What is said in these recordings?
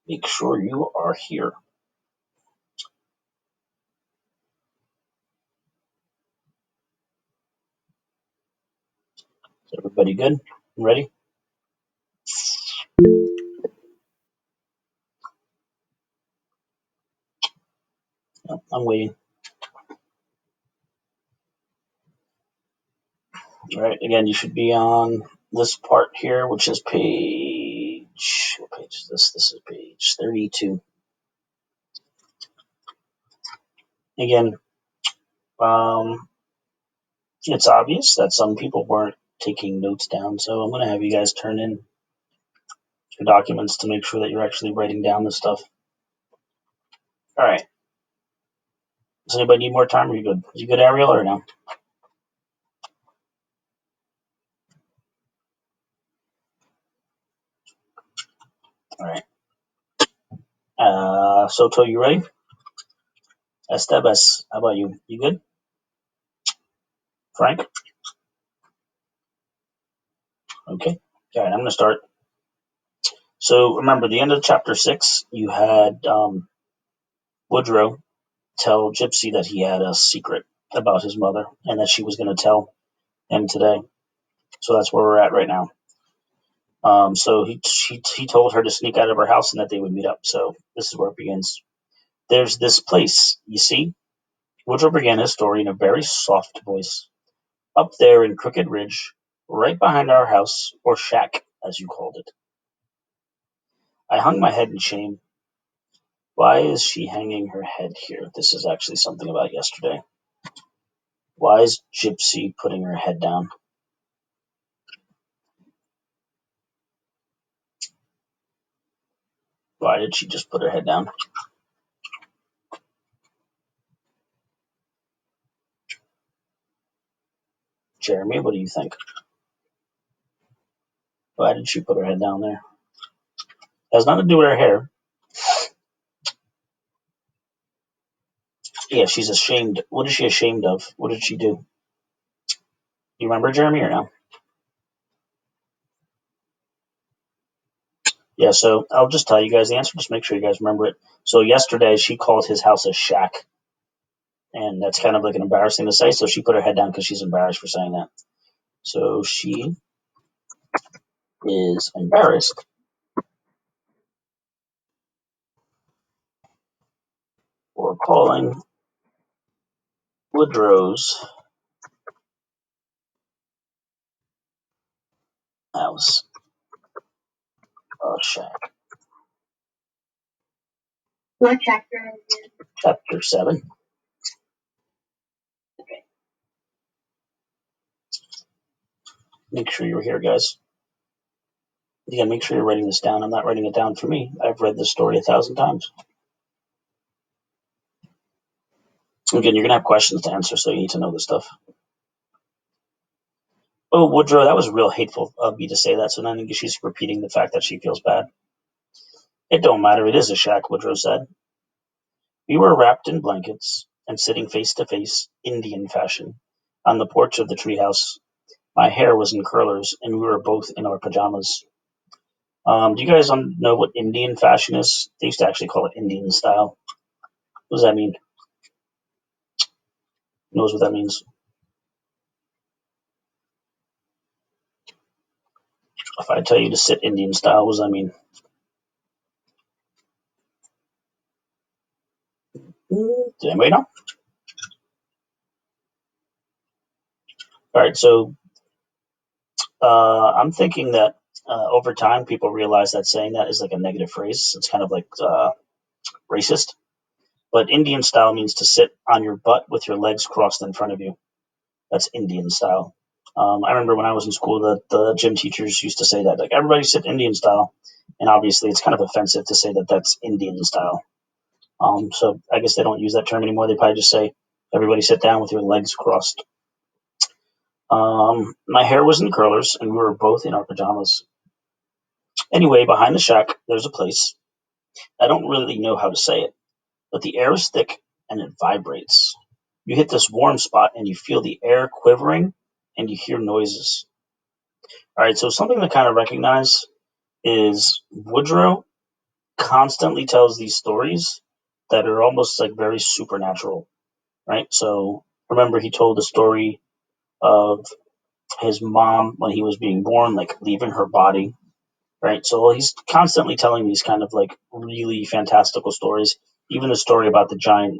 Make sure you are here. Is everybody good? Ready? I'm waiting. All right. Again, you should be on this part here, which is page. What page is this? This is page 32. Again, um, it's obvious that some people weren't taking notes down, so I'm going to have you guys turn in your documents to make sure that you're actually writing down the stuff. All right. Does anybody need more time? Are you good? Is you good, Ariel, or no? All right. Soto, you ready? Estebes, how about you? You good? Frank? Okay. All right, I'm going to start. So remember, the end of chapter 6, you had Woodrow tell Gypsy that he had a secret about his mother and that she was going to tell him today. So that's where we're at right now. So he told her to sneak out of her house and that they would meet up. So this is where it begins. There's this place, you see? Woodrow began his story in a very soft voice. Up there in Crooked Ridge, right behind our house, or shack, as you called it. I hung my head in shame. Why is she hanging her head here? This is actually something about yesterday. Why is Gypsy putting her head down? Why did she just put her head down? Jeremy, what do you think? Why did she put her head down there? It has nothing to do with her hair. Yeah, she's ashamed. What is she ashamed of? What did she do? You remember, Jeremy, or no? Yeah, so I'll just tell you guys the answer. Just make sure you guys remember it. So yesterday, she called his house a shack. And that's kind of like an embarrassing to say. So she put her head down because she's embarrassed for saying that. So she is embarrassed for calling Woodrow's house a shack. What chapter is it? Chapter 7. Okay. Make sure you're here, guys. Again, make sure you're writing this down. I'm not writing it down for me. I've read this story 1,000 times. Again, you're going to have questions to answer, so you need to know this stuff. Oh, Woodrow, that was real hateful of me to say that, so now I think she's repeating the fact that she feels bad. It don't matter. It is a shack, Woodrow said. We were wrapped in blankets and sitting face to face, Indian fashion, on the porch of the treehouse. My hair was in curlers, and we were both in our pajamas. Do you guys know what Indian fashion is? They used to actually call it Indian style. What does that mean? Who knows what that means? If I tell you to sit Indian style, what does that mean? Does anybody know? All right, so I'm thinking that over time, people realize that saying that is like a negative phrase. It's kind of like racist. But Indian style means to sit on your butt with your legs crossed in front of you. That's Indian style. I remember when I was in school, the gym teachers used to say that, like, everybody sit Indian style. And obviously, it's kind of offensive to say that that's Indian style. So I guess they don't use that term anymore. They probably just say, everybody sit down with your legs crossed. My hair was in curlers, and we were both in our pajamas. Anyway, behind the shack, there's a place. I don't really know how to say it, but the air is thick and it vibrates. You hit this warm spot and you feel the air quivering and you hear noises. All right, so something to kind of recognize is Woodrow constantly tells these stories that are almost like very supernatural, right? So remember, he told the story of his mom when he was being born, like leaving her body, right? So he's constantly telling these kind of like really fantastical stories. Even the story about the giant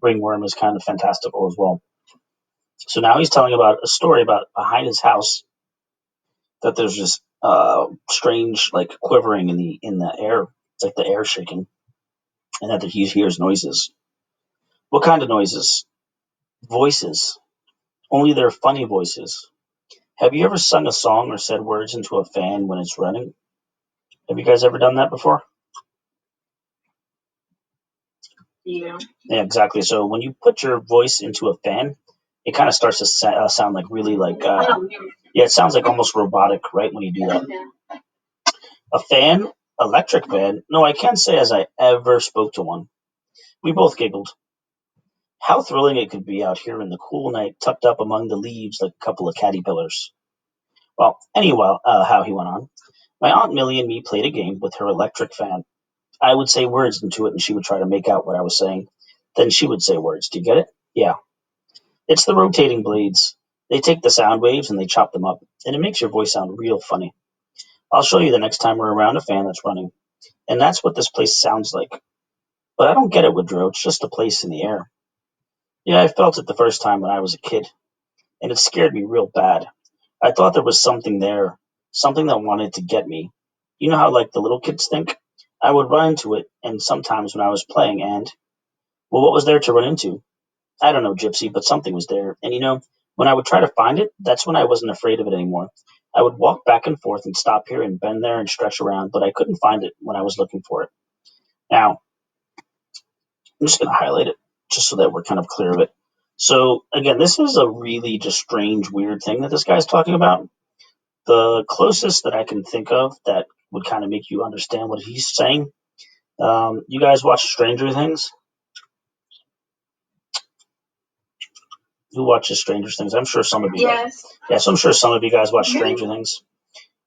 ringworm is kind of fantastical as well. So now he's telling about a story about behind his house that there's this strange like quivering in the air. It's like the air shaking, and that he hears noises. What kind of noises? Voices. Only they're funny voices. Have you ever sung a song or said words into a fan when it's running? Have you guys ever done that before? Yeah. Yeah, exactly. So when you put your voice into a fan, it kind of starts to sound like really like yeah, it sounds like almost robotic, right? When you do that. A fan, electric fan. No, I can't say as I ever spoke to one. We both giggled. How thrilling it could be out here in the cool night, tucked up among the leaves like a couple of caterpillars. Well, anyway, how he went on. My Aunt Millie and me played a game with her electric fan. I would say words into it, and she would try to make out what I was saying. Then she would say words. Do you get it? Yeah. It's the rotating blades. They take the sound waves and they chop them up, and it makes your voice sound real funny. I'll show you the next time we're around a fan that's running. And that's what this place sounds like. But I don't get it, Woodrow. It's just a place in the air. Yeah, I felt it the first time when I was a kid, and it scared me real bad. I thought there was something there, something that wanted to get me. You know how like the little kids think? I would run into it, and sometimes when I was playing, and well, what was there to run into? I don't know, Gypsy, but something was there. And when I would try to find it, that's when I wasn't afraid of it anymore. I would walk back and forth and stop here and bend there and stretch around, but I couldn't find it when I was looking for it. Now, I'm just going to highlight it just so that we're kind of clear of it. So, again, this is a really just strange, weird thing that this guy's talking about. The closest that I can think of that would kind of make you understand what he's saying. You guys watch Stranger Things? Who watches Stranger Things? I'm sure some of you. Yes. Yeah, so I'm sure some of you guys watch Stranger Things.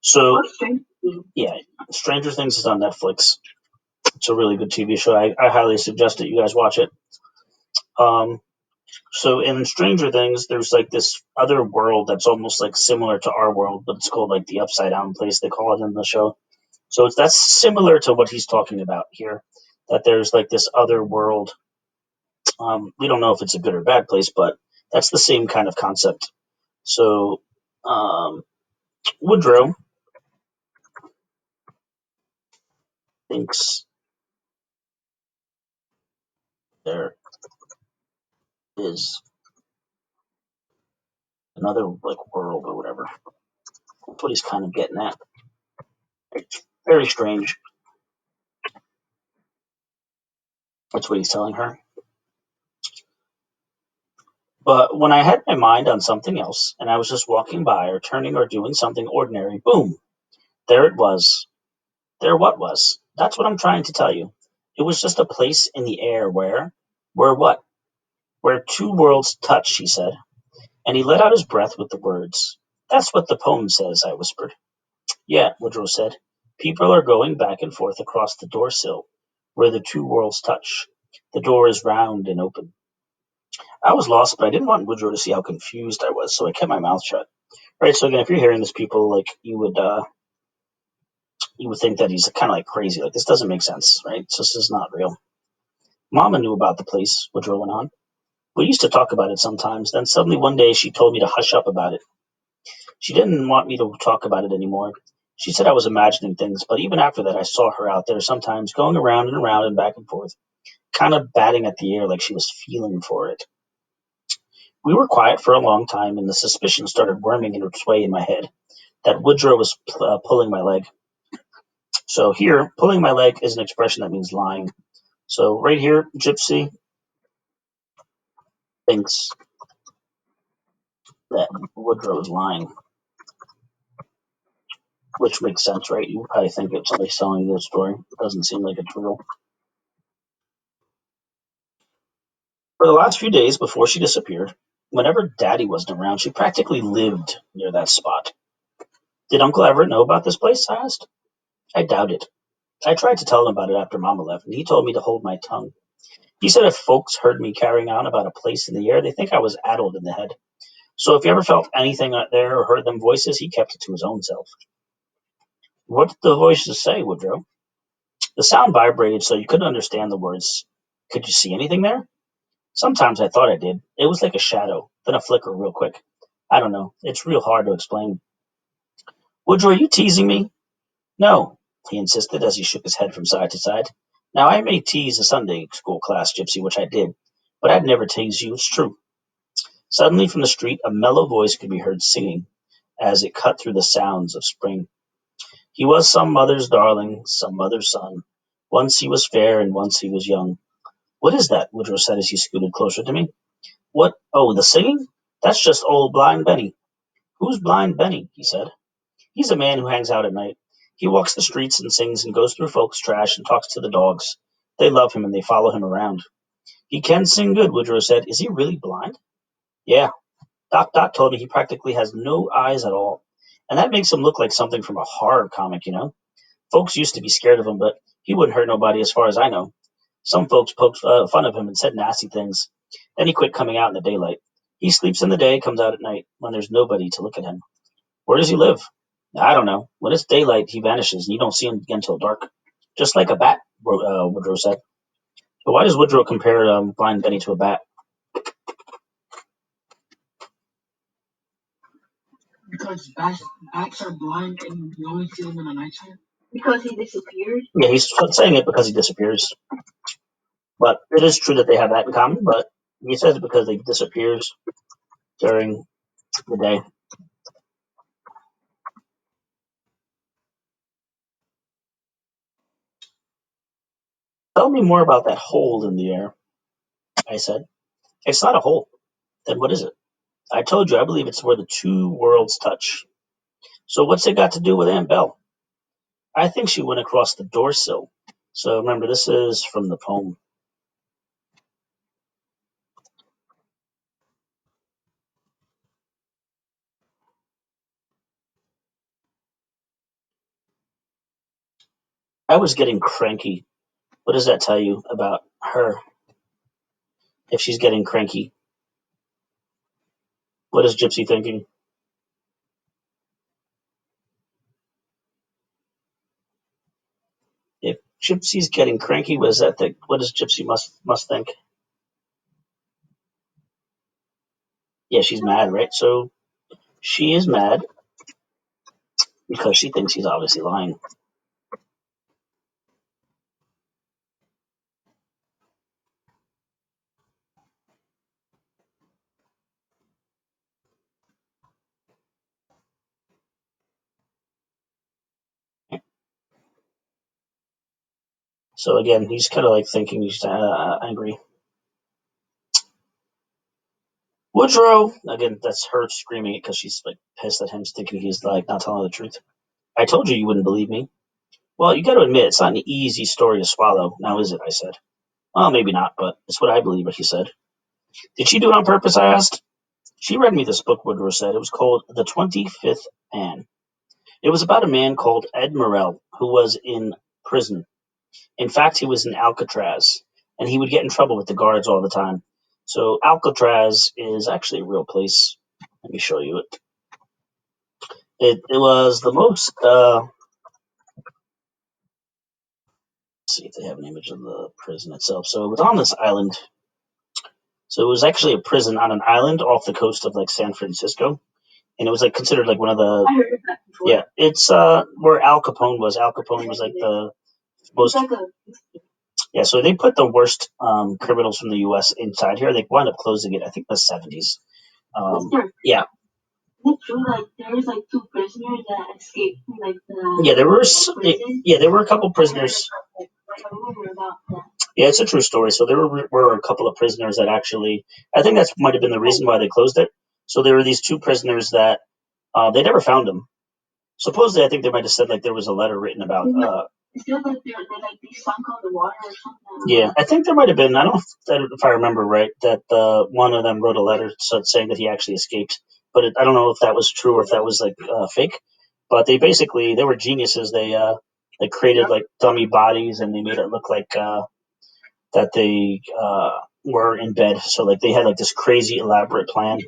So, yeah, Stranger Things is on Netflix. It's a really good TV show. I highly suggest that you guys watch it. Um, so in Stranger Things, there's like this other world that's almost like similar to our world, but it's called like the Upside Down place. They call it in the show. So that's similar to what he's talking about here. That there's like this other world. We don't know if it's a good or bad place, but that's the same kind of concept. So um, Woodrow thinks there is another like world or whatever. That's what he's kind of getting at. It's very strange. That's what he's telling her. But when I had my mind on something else and I was just walking by or turning or doing something ordinary, boom, there it was. There what was. That's what I'm trying to tell you. It was just a place in the air where what? Where two worlds touch, he said. And he let out his breath with the words. That's what the poem says, I whispered. Yeah, Woodrow said. People are going back and forth across the door sill, where the two worlds touch. The door is round and open. I was lost, but I didn't want Woodrow to see how confused I was, so I kept my mouth shut. Right. So again, if you're hearing this, people like you would think that he's kind of like crazy. Like this doesn't make sense, right? This is not real. Mama knew about the place. Woodrow went on. We used to talk about it sometimes. Then suddenly one day she told me to hush up about it. She didn't want me to talk about it anymore. She said I was imagining things, but even after that, I saw her out there sometimes going around and back and forth, kind of batting at the air like she was feeling for it. We were quiet for a long time, and the suspicion started worming its way in my head that Woodrow was pulling my leg. So here, pulling my leg is an expression that means lying. So right here, Gypsy thinks that Woodrow is lying, which makes sense, right? You probably think it's somebody selling you a story. It doesn't seem like it's real. For the last few days before she disappeared, whenever Daddy wasn't around, she practically lived near that spot. Did Uncle Everett know about this place? I asked. I doubt it. I tried to tell him about it after Mama left, and he told me to hold my tongue. He said if folks heard me carrying on about a place in the air, they think I was addled in the head. So if he ever felt anything out there or heard them voices, he kept it to his own self. What did the voices say, Woodrow? The sound vibrated so you couldn't understand the words. Could you see anything there? Sometimes I thought I did. It was like a shadow, then a flicker real quick. I don't know. It's real hard to explain. Woodrow, are you teasing me? No, he insisted as he shook his head from side to side. Now, I may tease a Sunday school class, Gypsy, which I did, but I'd never tease you. It's true. Suddenly, from the street, a mellow voice could be heard singing as it cut through the sounds of spring. He was some mother's darling, some mother's son. Once he was fair and once he was young. What is that? Woodrow said as he scooted closer to me. What? Oh, the singing? That's just old Blind Benny. Who's Blind Benny? He said. He's a man who hangs out at night. He walks the streets and sings and goes through folks' trash and talks to the dogs. They love him and they follow him around. He can sing good, Woodrow said. Is he really blind? Yeah. Doc told me he practically has no eyes at all. And that makes him look like something from a horror comic, you know? Folks used to be scared of him, but he wouldn't hurt nobody as far as I know. Some folks poked fun of him and said nasty things. Then he quit coming out in the daylight. He sleeps in the day, comes out at night, when there's nobody to look at him. Where does he live? I don't know. When it's daylight, he vanishes, and you don't see him again till dark. Just like a bat, Woodrow said. But why does Woodrow compare Blind Benny to a bat? Because bats are blind and you only see them in the nighttime. Because he disappears? Yeah, he's saying it because he disappears. But it is true that they have that in common, but he says it because he disappears during the day. Tell me more about that hole in the air, I said. It's not a hole. Then what is it? I told you, I believe it's where the two worlds touch. So what's it got to do with Aunt Belle? I think she went across the door sill. So remember, this is from the poem. I was getting cranky. What does that tell you about her? If she's getting cranky, what is Gypsy thinking? If Gypsy's getting cranky, what does that think? What does Gypsy must think? Yeah, she's mad, right? So she is mad because she thinks he's obviously lying. So again, he's kind of like thinking he's angry. Woodrow, again, that's her screaming it because she's like pissed at him, thinking he's like not telling the truth. I told you you wouldn't believe me. Well, you got to admit, it's not an easy story to swallow, now is it? I said. Well, maybe not, but it's what I believe, he said. Did she do it on purpose? I asked. She read me this book, Woodrow said. It was called The 25th Man. It was about a man called Ed Morel who was in prison. In fact, he was in Alcatraz, and he would get in trouble with the guards all the time. So Alcatraz is actually a real place. Let me show you it. It was the most. Let's see if they have an image of the prison itself. So it was on this island. So it was actually a prison on an island off the coast of like San Francisco, and it was like considered like one of the. I heard of that before. Yeah, it's where Al Capone was. Al Capone was like the most. Yeah, so they put the worst criminals from the U.S. inside here. They wound up closing it, I think, in the 70s. Yeah. Is it true, like, there was, like, two prisoners that escaped from, like, the... Yeah, there were a couple prisoners. Like, a rumor about that. Yeah, it's a true story. So there were a couple of prisoners that actually... I think that might have been the reason why they closed it. So there were these two prisoners that... they never found them. Supposedly, I think they might have said, like, there was a letter written about... Is that like they're like they sunk on the water or something? Yeah, I think there might have been. I don't know if I remember right that one of them wrote a letter saying that he actually escaped, but I don't know if that was true or if that was like fake. But they were geniuses. They They created like dummy bodies, and they made it look like that they were in bed. So like they had like this crazy elaborate plan.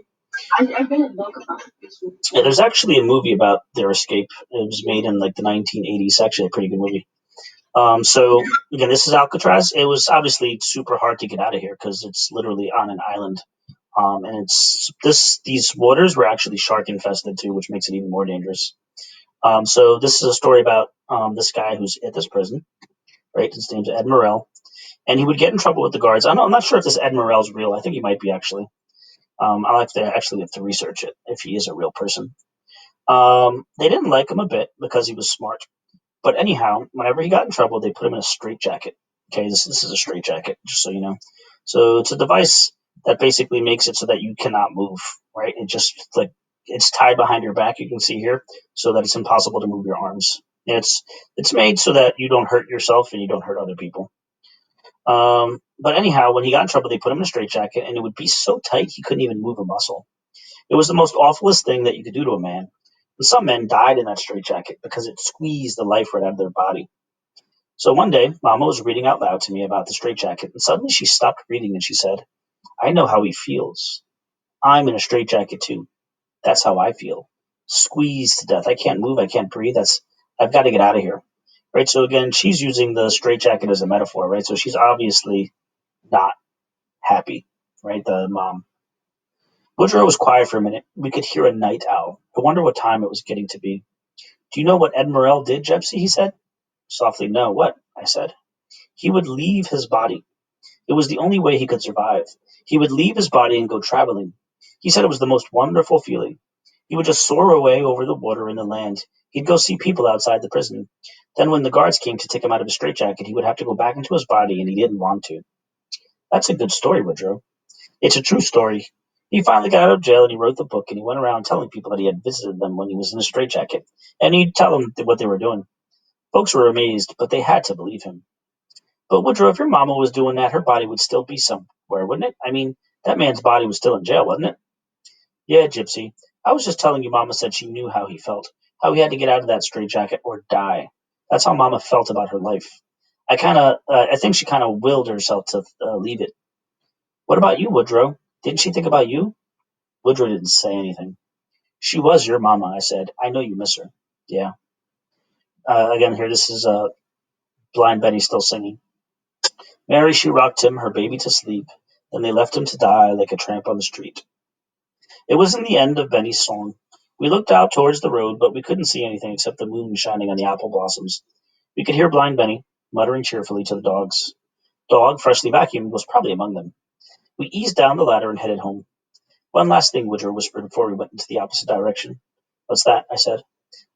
I read a book about this. Yeah, there's actually a movie about their escape. It was made in like the 1980s. Actually, a pretty good movie. So again, this is Alcatraz. It was obviously super hard to get out of here because it's literally on an island. And these waters were actually shark infested too, which makes it even more dangerous. So this is a story about this guy who's at this prison, right? His name's Ed Morel, and he would get in trouble with the guards. I'm not sure if this Ed Morel's real. I think he might be actually. I'll have to research it if he is a real person. They didn't like him a bit because he was smart. But anyhow, whenever he got in trouble, they put him in a straitjacket. Okay, this is a straitjacket, just so you know. So it's a device that basically makes it so that you cannot move, right? It just like it's tied behind your back. You can see here, so that it's impossible to move your arms. And it's made so that you don't hurt yourself and you don't hurt other people. But anyhow, when he got in trouble, they put him in a straitjacket, and it would be so tight he couldn't even move a muscle. It was the most awfulest thing that you could do to a man. And some men died in that straitjacket because it squeezed the life right out of their body. So one day, Mama was reading out loud to me about the straitjacket, and suddenly she stopped reading and she said, I know how he feels. I'm in a straitjacket too. That's how I feel. Squeezed to death. I can't move. I can't breathe. I've got to get out of here. Right. So again, she's using the straitjacket as a metaphor, right? So she's obviously not happy, right? The mom. Woodrow was quiet for a minute. We could hear a night owl. I wonder what time it was getting to be. Do you know what Ed Morel did, Jepsy? He said. Softly, no. What? I said. He would leave his body. It was the only way he could survive. He would leave his body and go traveling. He said it was the most wonderful feeling. He would just soar away over the water and the land. He'd go see people outside the prison. Then when the guards came to take him out of his straitjacket, he would have to go back into his body, and he didn't want to. That's a good story, Woodrow. It's a true story. He finally got out of jail and he wrote the book and he went around telling people that he had visited them when he was in a straitjacket. And he'd tell them what they were doing. Folks were amazed, but they had to believe him. But Woodrow, if your mama was doing that, her body would still be somewhere, wouldn't it? I mean, that man's body was still in jail, wasn't it? Yeah, Gypsy. I was just telling you Mama said she knew how he felt, how he had to get out of that straitjacket or die. That's how Mama felt about her life. I think she kind of willed herself to leave it. What about you, Woodrow? Didn't she think about you? Woodrow didn't say anything. She was your mama, I said. I know you miss her. Yeah. Again, here, this is Blind Benny still singing. Mary, she rocked him, her baby to sleep. Then they left him to die like a tramp on the street. It was in the end of Benny's song. We looked out towards the road, but we couldn't see anything except the moon shining on the apple blossoms. We could hear Blind Benny muttering cheerfully to the dogs. Dog, freshly vacuumed, was probably among them. We eased down the ladder and headed home. One last thing, Woodrow whispered before we went into the opposite direction. What's that? I said.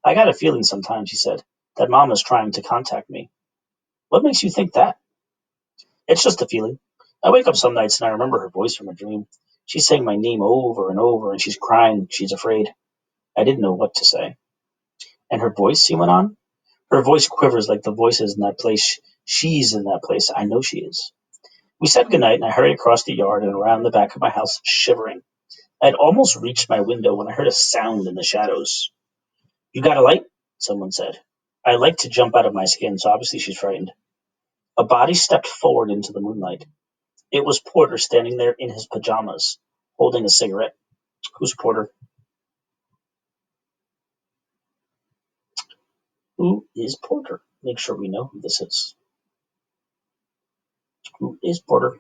I got a feeling sometimes, he said, that Mama's trying to contact me. What makes you think that? It's just a feeling. I wake up some nights and I remember her voice from a dream. She's saying my name over and over, and she's crying. She's afraid. I didn't know what to say. And her voice, he went on? Her voice quivers like the voices in that place. She's in that place. I know she is. We said goodnight, and I hurried across the yard and around the back of my house, shivering. I had almost reached my window when I heard a sound in the shadows. You got a light? Someone said. I like to jump out of my skin, so obviously she's frightened. A body stepped forward into the moonlight. It was Porter standing there in his pajamas, holding a cigarette. Who's Porter? Who is Porter? Make sure we know who this is. Who is Porter?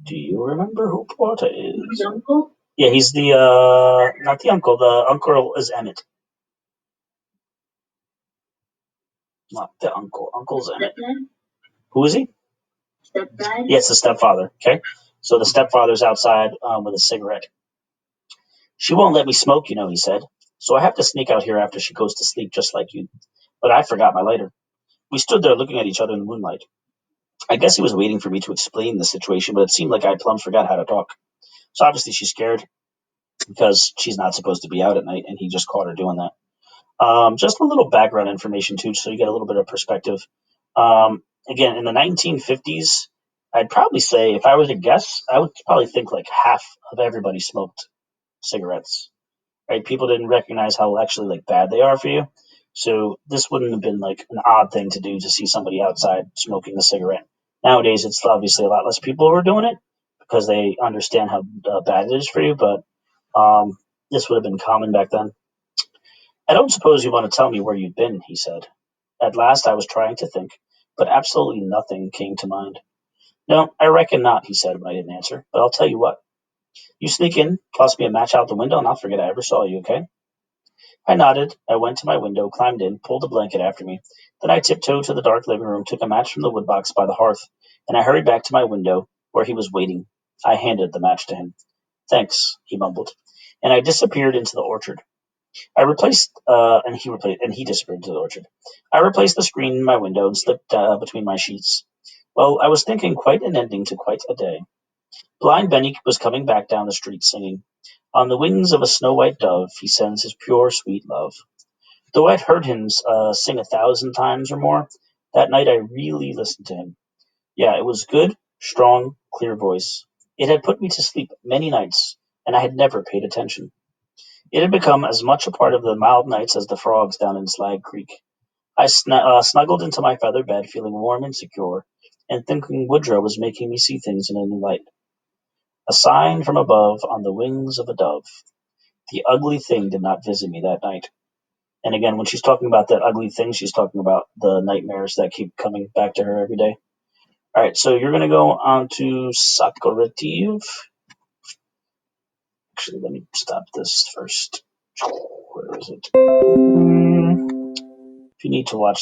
Do you remember who Porter is? His uncle? Yeah, he's the, not the uncle. The uncle is Emmett. Not the uncle. Uncle's Emmett. Who is he? Stepdad? Yes, the stepfather. Okay. So the stepfather's outside with a cigarette. She won't let me smoke, he said. So I have to sneak out here after she goes to sleep just like you. But I forgot my lighter. We stood there looking at each other in the moonlight. I guess he was waiting for me to explain the situation, but it seemed like I plumb forgot how to talk. So obviously she's scared because she's not supposed to be out at night, and he just caught her doing that. Just a little background information, too, so you get a little bit of perspective. Again, in the 1950s, I'd probably say, if I was to guess, I would probably think like half of everybody smoked cigarettes. Right? People didn't recognize how actually like bad they are for you. So this wouldn't have been like an odd thing to do to see somebody outside smoking a cigarette. Nowadays, it's obviously a lot less people who are doing it because they understand how bad it is for you. But um, this would have been common back then. I don't suppose you want to tell me where you've been, he said. At last I was trying to think, but absolutely nothing came to mind. No, I reckon not, he said when I didn't answer. But I'll tell you what. You sneak in, toss me a match out the window, and I'll forget I ever saw you, okay? I nodded. I went to my window, climbed in, pulled a blanket after me. Then I tiptoed to the dark living room, took a match from the woodbox by the hearth, and I hurried back to my window, where he was waiting. I handed the match to him. Thanks, he mumbled, and I disappeared into the orchard. And he disappeared into the orchard. I replaced the screen in my window and slipped between my sheets. Well, I was thinking quite an ending to quite a day. Blind Benny was coming back down the street singing, "On the wings of a snow-white dove, he sends his pure, sweet love." Though I'd heard him sing 1,000 times or more, that night I really listened to him. Yeah, it was good, strong, clear voice. It had put me to sleep many nights, and I had never paid attention. It had become as much a part of the mild nights as the frogs down in Slag Creek. I snuggled into my feather bed, feeling warm and secure, and thinking Woodrow was making me see things in a new light. A sign from above on the wings of a dove. The ugly thing did not visit me that night. And again, when she's talking about that ugly thing, she's talking about the nightmares that keep coming back to her every day. All right, so you're going to go on to Sakurativ. Actually, let me stop this first. Where is it? If you need to watch